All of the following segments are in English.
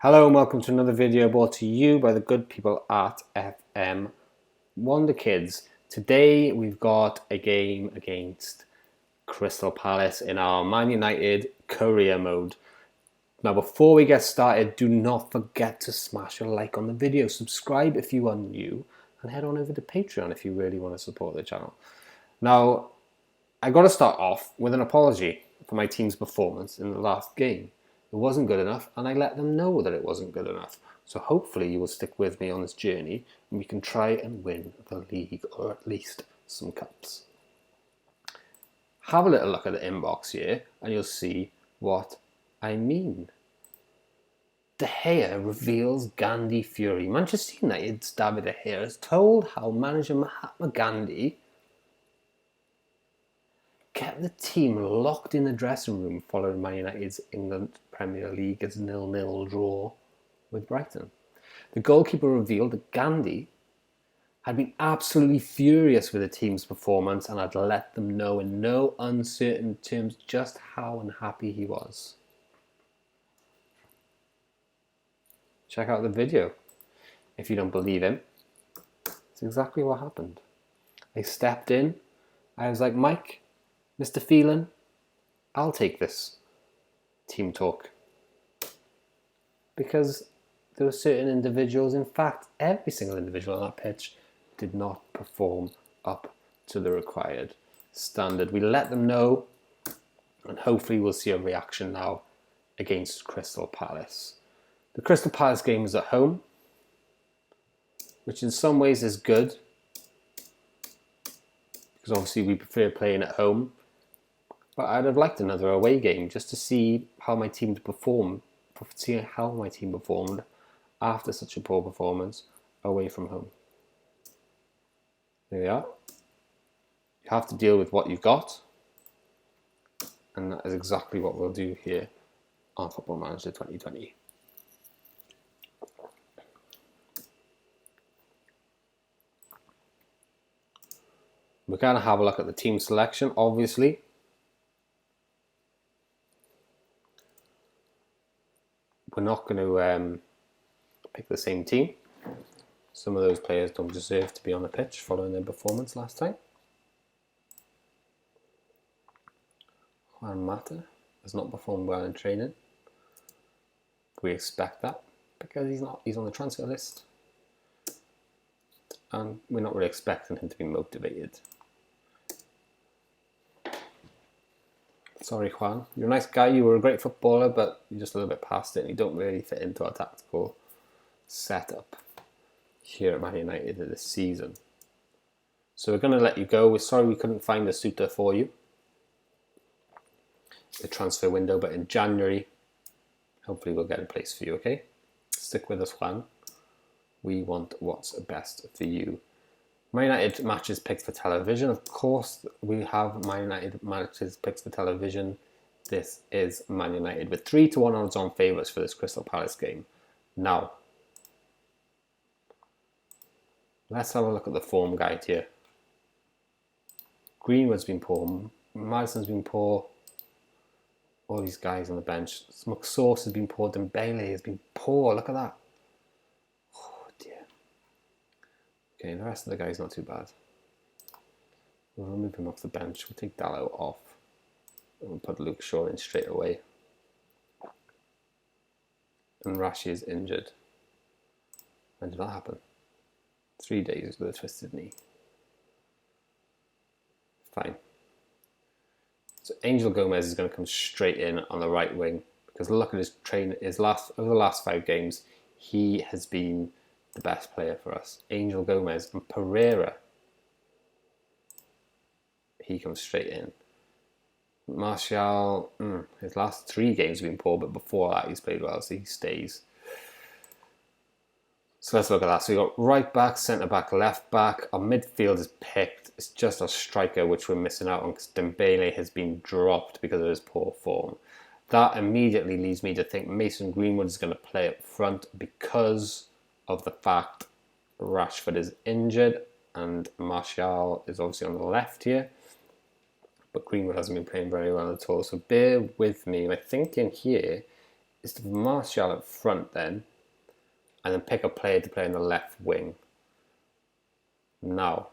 Hello and welcome to another video brought to you by the good people at FM Wonderkids. Today we've got a game against Crystal Palace in our Man United career mode. Now before we get started, do not forget to smash a like on the video, subscribe if you are new, and head on over to Patreon if you really want to support the channel. Now, I got to start off with an apology for my team's performance in the last game. It wasn't good enough, and I let them know that it wasn't good enough. So hopefully you will stick with me on this journey, and we can try and win the league, or at least some cups. Have a little look at the inbox here, and you'll see what I mean. De Gea reveals Gandhi fury. Manchester United's David De Gea has told how manager Mahatma Gandhi kept the team locked in the dressing room following Man United's England Premier League's 0-0 draw with Brighton. The goalkeeper revealed that Gandhi had been absolutely furious with the team's performance and had let them know in no uncertain terms just how unhappy he was. Check out the video. If you don't believe him, it's exactly what happened. I stepped in, I was like, Mike, Mr. Phelan, I'll take this team talk. Because there were certain individuals, in fact, every single individual on that pitch did not perform up to the required standard. We let them know, and hopefully we'll see a reaction now against Crystal Palace. The Crystal Palace game is at home, which in some ways is good, because obviously we prefer playing at home. But I'd have liked another away game just to see how my team performed after such a poor performance away from home. There we are. You have to deal with what you've got, and that is exactly what we'll do here on Football Manager 2020. We're going to have a look at the team selection, obviously. We're not going to pick the same team. Some of those players don't deserve to be on the pitch following their performance last time. Juan Mata has not performed well in training. We expect that because he's on the transfer list. And we're not really expecting him to be motivated. Sorry, Juan. You're a nice guy. You were a great footballer, but you're just a little bit past it, and you don't really fit into our tactical setup here at Man United this season. So we're going to let you go. We're sorry we couldn't find a suitor for you. The transfer window, but in January, hopefully we'll get a place for you, okay? Stick with us, Juan. We want what's best for you. Man United matches picked for television. Of course, we have Man United matches picked for television. This is Man United with 3-1 odds-on favourites for this Crystal Palace game. Now, let's have a look at the form guide here. Greenwood's been poor. Madison's been poor. All these guys on the bench. McSauce has been poor. Dembele has been poor. Look at that. Okay, the rest of the guys not too bad. We'll remove him off the bench. We'll take Dallo off. And we'll put Luke Shaw in straight away. And Rashi is injured. When did that happen? 3 days with a twisted knee. Fine. So Angel Gomez is going to come straight in on the right wing. Because look at his over the last 5 games, he has been the best player for us. Angel Gomez and Pereira. He comes straight in. Martial, his last 3 games have been poor, but before that he's played well, so he stays. So let's look at that. So we've got right back, centre back, left back. Our midfield is picked. It's just our striker which we're missing out on because Dembele has been dropped because of his poor form. That immediately leads me to think Mason Greenwood is going to play up front because of the fact Rashford is injured and Martial is obviously on the left here, but Greenwood hasn't been playing very well at all, so bear with me. My thinking here is to Martial up front then, and then pick a player to play on the left wing. Now,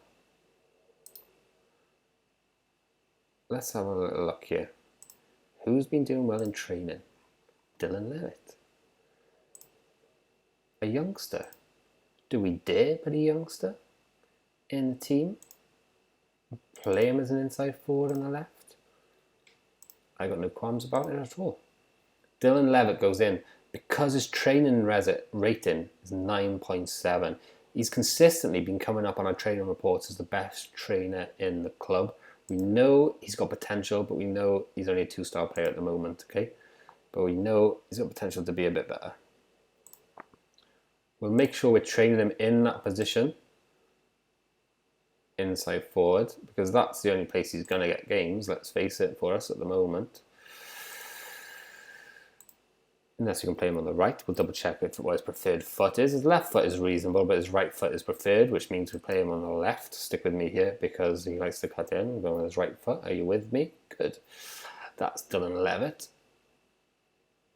let's have a little look here. Who's been doing well in training? Dylan Levitt. A youngster. Do we dare put a youngster in the team? Play him as an inside forward on the left? I got no qualms about it at all. Dylan Levitt goes in because his training rating is 9.7. He's consistently been coming up on our training reports as the best trainer in the club. We know he's got potential, but we know he's only a 2-star player at the moment, okay? But we know he's got potential to be a bit better. We'll make sure we're training him in that position, inside forward, because that's the only place he's going to get games, let's face it, for us at the moment. Unless we can play him on the right, we'll double check what his preferred foot is. His left foot is reasonable, but his right foot is preferred, which means we play him on the left. Stick with me here because he likes to cut in. We're going with his right foot. Are you with me? Good. That's Dylan Levitt.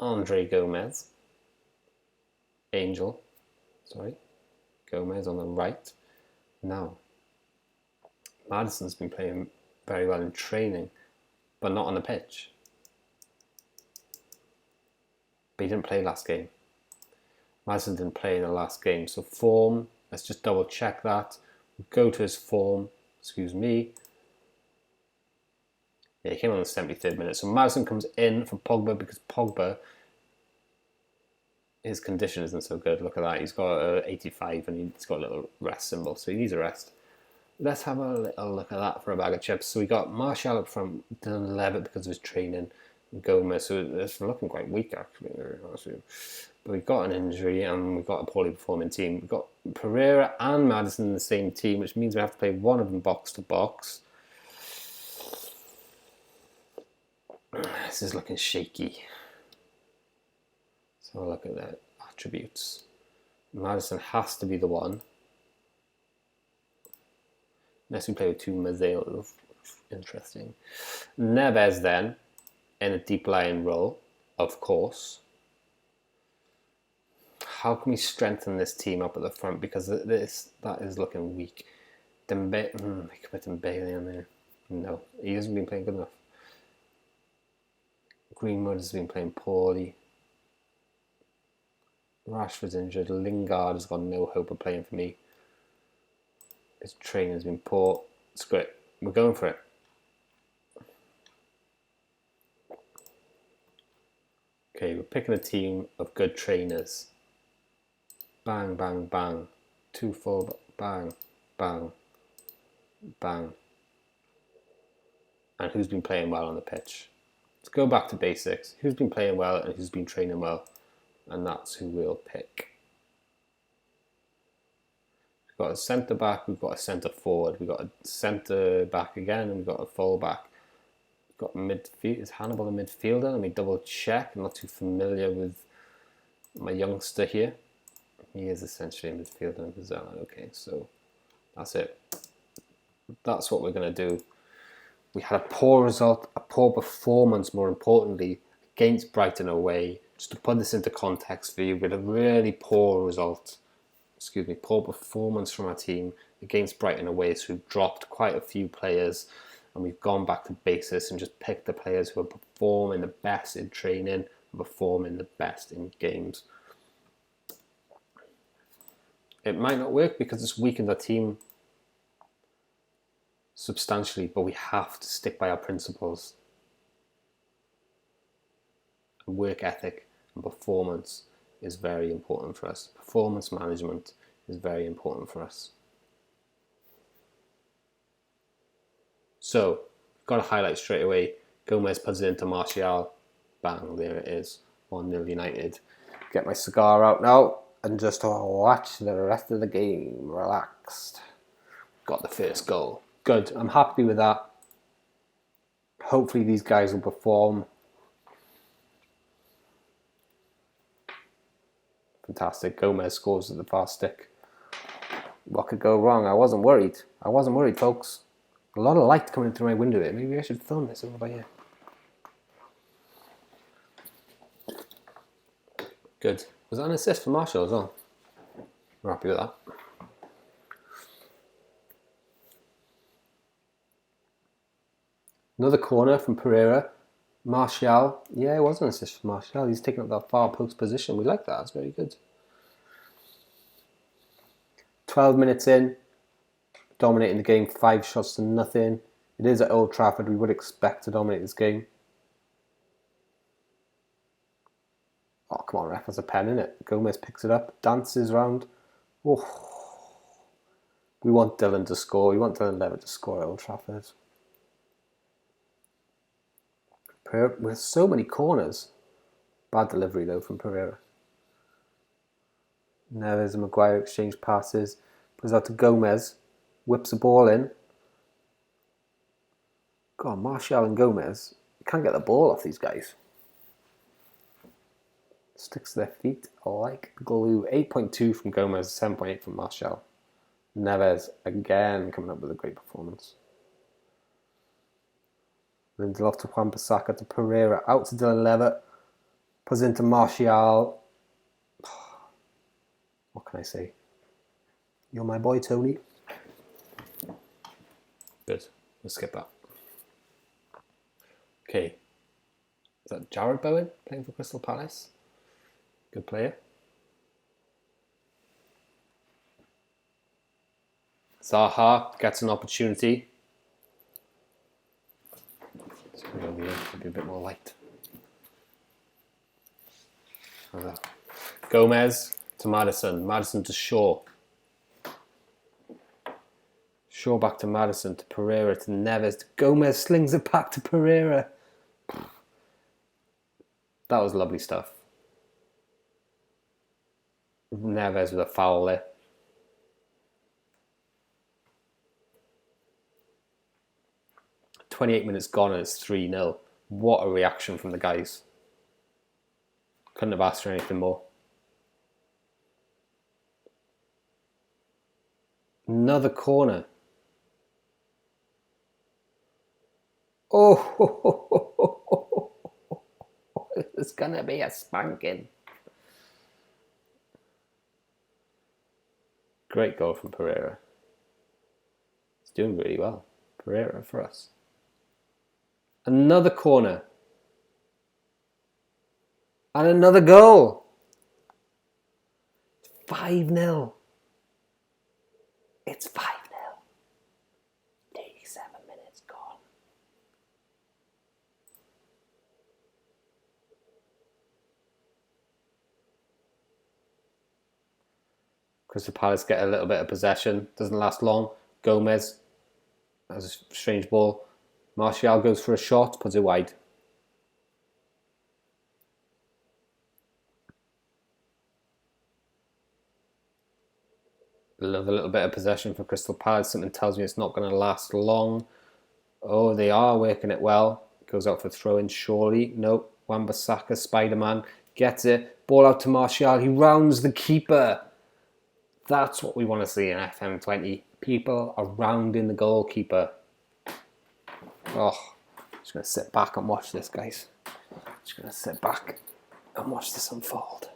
Andre Gomez. Gomez on the right. Now, Maddison's been playing very well in training, but not on the pitch. But he didn't play last game. Maddison didn't play in the last game. So form, let's just double check that. Go to his form, excuse me. Yeah, he came on the 73rd minute. So Maddison comes in for Pogba because Pogba, his condition isn't so good. Look at that. He's got 85 and he's got a little rest symbol. So he needs a rest. Let's have a little look at that for a bag of chips. So we got Martial up from Dylan Levitt because of his training. Gomez, so it's looking quite weak actually. But we've got an injury and we've got a poorly performing team. We've got Pereira and Maddison in the same team, which means we have to play one of them box to box. This is looking shaky. So look at the attributes. Maddison has to be the one. Unless we play with two Mazzales. Interesting. Neves then, in a deep lying role, of course. How can we strengthen this team up at the front? Because that is looking weak. We can put Dembele in there. No, he hasn't been playing good enough. Greenwood has been playing poorly. Rashford's injured. Lingard has got no hope of playing for me. His training has been poor. It's great. We're going for it. Okay, we're picking a team of good trainers. Bang, bang, bang. 2 full, bang, bang, bang. And who's been playing well on the pitch? Let's go back to basics. Who's been playing well and who's been training well? And that's who we'll pick. We've got a centre back, we've got a centre forward, we've got a centre back again, and we've got a full back. We've got midfield. Is Hannibal a midfielder? Let me double check. I'm not too familiar with my youngster here. He is essentially a midfielder in Brazil. Okay, so that's it. That's what we're going to do. We had a poor result, a poor performance, more importantly, against Brighton away. Just to put this into context for you, we had a really poor result, poor performance from our team against Brighton away. So we've dropped quite a few players and we've gone back to basics and just picked the players who are performing the best in training and performing the best in games. It might not work because it's weakened our team substantially, but we have to stick by our principles. Work ethic and performance is very important for us. Performance management is very important for us. So, got to highlight straight away. Gomez puts it into Martial. Bang, there it is. 1-0 United. Get my cigar out now and just watch the rest of the game relaxed. Got the first goal. Good, I'm happy with that. Hopefully these guys will perform. Fantastic. Gomez scores at the far stick. What could go wrong? I wasn't worried. Folks. A lot of light coming through my window there. Maybe I should film this over by here. Good. Was that an assist for Martial as well? We're happy with that. Another corner from Pereira. Martial. Yeah, it was an assist for Martial. He's taking up that far post position. We like that. That's very good. 12 minutes in. Dominating the game. 5 shots to nothing. It is at Old Trafford. We would expect to dominate this game. Oh, come on, ref. That's a pen, innit? Gomez picks it up. Dances around. Oh. We want Dylan to score. We want Dylan Levitt to score at Old Trafford. With so many corners. Bad delivery though from Pereira. Neves and Maguire exchange passes. Goes out to Gomez. Whips the ball in. God, Martial and Gomez can't get the ball off these guys. Sticks to their feet like glue. 8.2 from Gomez, 7.8 from Martial. Neves again coming up with a great performance. Lindelof to Wan-Bissaka to Pereira, out to Dylan Levitt, puts into Martial. What can I say? You're my boy, Tony. Good. Let's skip that. Okay. Is that Jared Bowen playing for Crystal Palace? Good player. Zaha gets an opportunity. Maybe a bit more light. Gomez to Maddison. Maddison to Shaw. Shaw back to Maddison to Pereira to Neves to Gomez. Slings it back to Pereira. That was lovely stuff. Neves with a foul there. .28 minutes gone and it's 3-0. What a reaction from the guys. Couldn't have asked for anything more. Another corner. Oh, it's going to be a spanking. Great goal from Pereira. He's doing really well. Pereira for us. Another corner. And another goal. 5-0. It's 5-0. 87 minutes gone. Crystal Palace get a little bit of possession. Doesn't last long. Gomez has a strange ball. Martial goes for a shot, puts it wide. Love a little bit of possession for Crystal Palace. Something tells me it's not going to last long. Oh, they are working it well. Goes out for throw-in, surely. Nope. Wan-Bissaka, Spider-Man, gets it. Ball out to Martial. He rounds the keeper. That's what we want to see in FM20. People are rounding the goalkeeper. Oh, just going to sit back and watch this, guys. Just going to sit back and watch this unfold.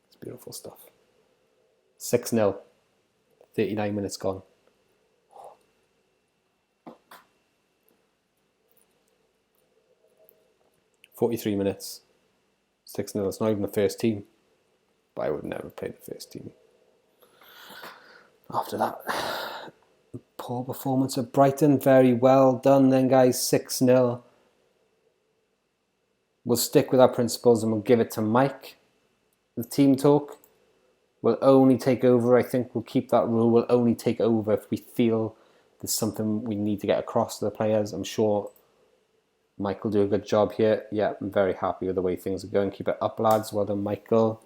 It's beautiful stuff. 6-0. 39 minutes gone. Oh. 43 minutes. 6-0. It's not even the first team. But I would never play the first team. After that, poor performance of Brighton. Very well done then, guys. 6-0. We'll stick with our principles and we'll give it to Mike. The team talk. We'll only take over. I think we'll keep that rule. We'll only take over if we feel there's something we need to get across to the players. I'm sure Mike will do a good job here. Yeah, I'm very happy with the way things are going. Keep it up, lads. Well done, Michael.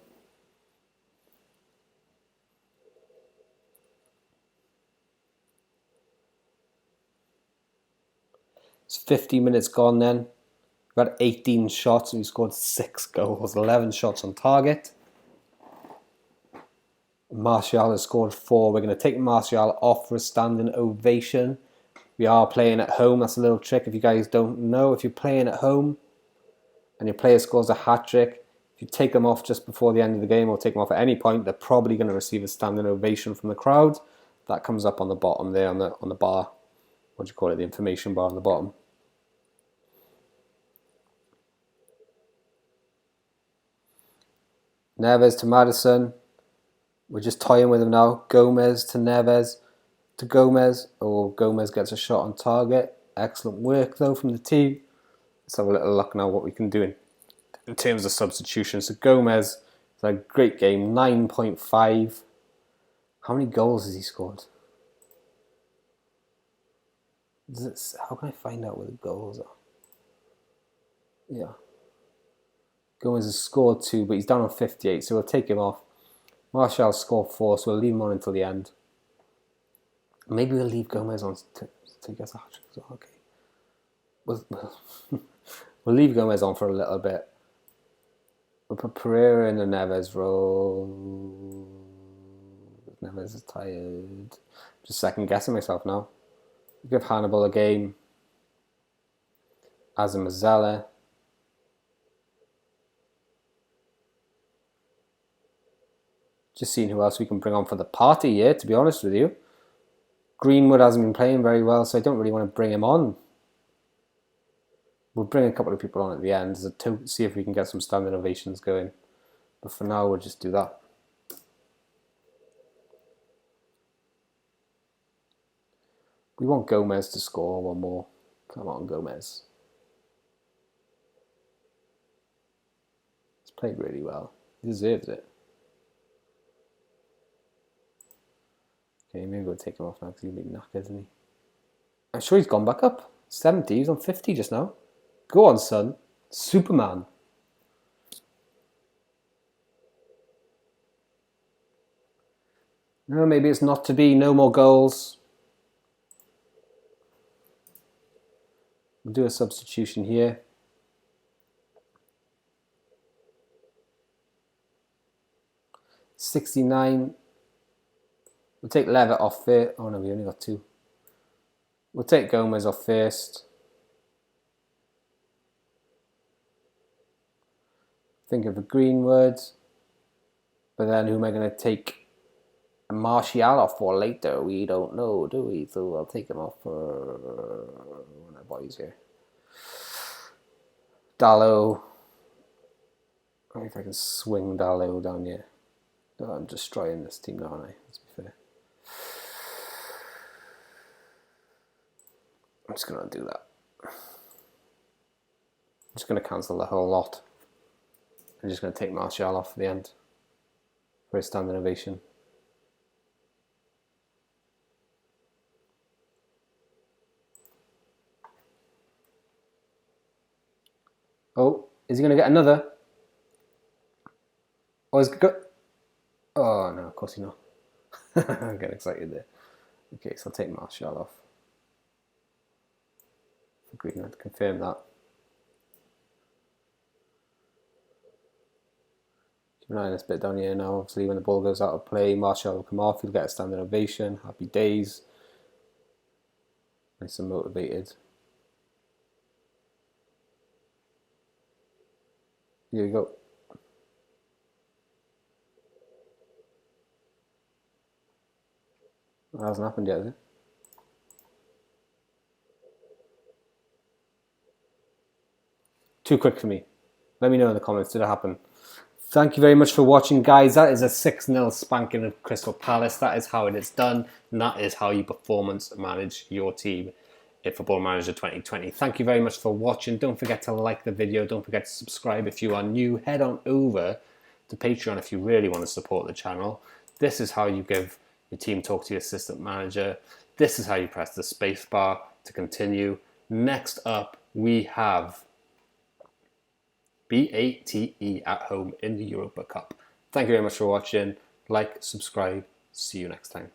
It's 50 minutes gone then. We've had 18 shots and we scored 6 goals. 11 shots on target. Martial has scored 4. We're going to take Martial off for a standing ovation. We are playing at home. That's a little trick if you guys don't know. If you're playing at home and your player scores a hat-trick, If you take them off just before the end of the game or take them off at any point, they're probably going to receive a standing ovation from the crowd. That comes up on the bottom there on the bar. What do you call it? The information bar on the bottom. Neves to Madison. We're just toying with him now. Gomez to Neves to Gomez. Oh, Gomez gets a shot on target. Excellent work though from the team. Let's have a little look now what we can do in terms of substitutions. So Gomez had a great game, 9.5. How many goals has he scored? How can I find out where the goals are? Yeah. Gomez has scored 2, but he's down on 58, so we'll take him off. Martial scored 4, so we'll leave him on until the end. Maybe we'll leave Gomez on to get a hat-trick as well. Okay. We'll leave Gomez on for a little bit. We'll put Pereira in the Neves role. Neves is tired. Just second guessing myself now. We'll give Hannibal a game. Azamazella. Just seeing who else we can bring on for the party here, to be honest with you. Greenwood hasn't been playing very well, so I don't really want to bring him on. We'll bring a couple of people on at the end to see if we can get some standing ovations going. But for now, we'll just do that. We want Gomez to score one more. Come on, Gomez. He's played really well. He deserves it. Okay, maybe we'll take him off now because he'll be knackered, isn't he? I'm sure he's gone back up. 70, he's on 50 just now. Go on, son. Superman. No, maybe it's not to be. No more goals. We'll do a substitution here. $69. We'll take Levitt off first. Oh no, we only got 2. We'll take Gomez off first. Think of a Greenwood. But then who am I going to take Martial off for later? We don't know, do we? So I'll take him off for one of the boys here. Dallo. I wonder if I can swing Dallo down here. Oh, I'm destroying this team now, aren't I? Let's be fair. I'm just going to do that. I'm just going to cancel the whole lot. I'm just going to take Martial off at the end for a standing ovation. Oh, is he going to get another? Oh, he's got... Oh, no, of course he's not. I'm getting excited there. Okay, so I'll take Martial off. We can confirm that. Keep an eye on this bit down here now. Obviously, when the ball goes out of play, Martial will come off. He'll get a standing ovation. Happy days. Nice and motivated. Here we go. That hasn't happened yet, has it? Too quick for me. Let me know in the comments, did it happen? Thank you very much for watching, guys. That is a 6-0 spanking of Crystal Palace. That is how it is done, and that is how you performance manage your team in Football Manager 2020. Thank you very much for watching. Don't forget to like the video. Don't forget to subscribe if you are new. Head on over to Patreon if you really want to support the channel. This is how you give your team talk to your assistant manager. This is how you press the space bar to continue. Next up, we have BATE at home in the Europa Cup. Thank you very much for watching. Like, subscribe. See you next time.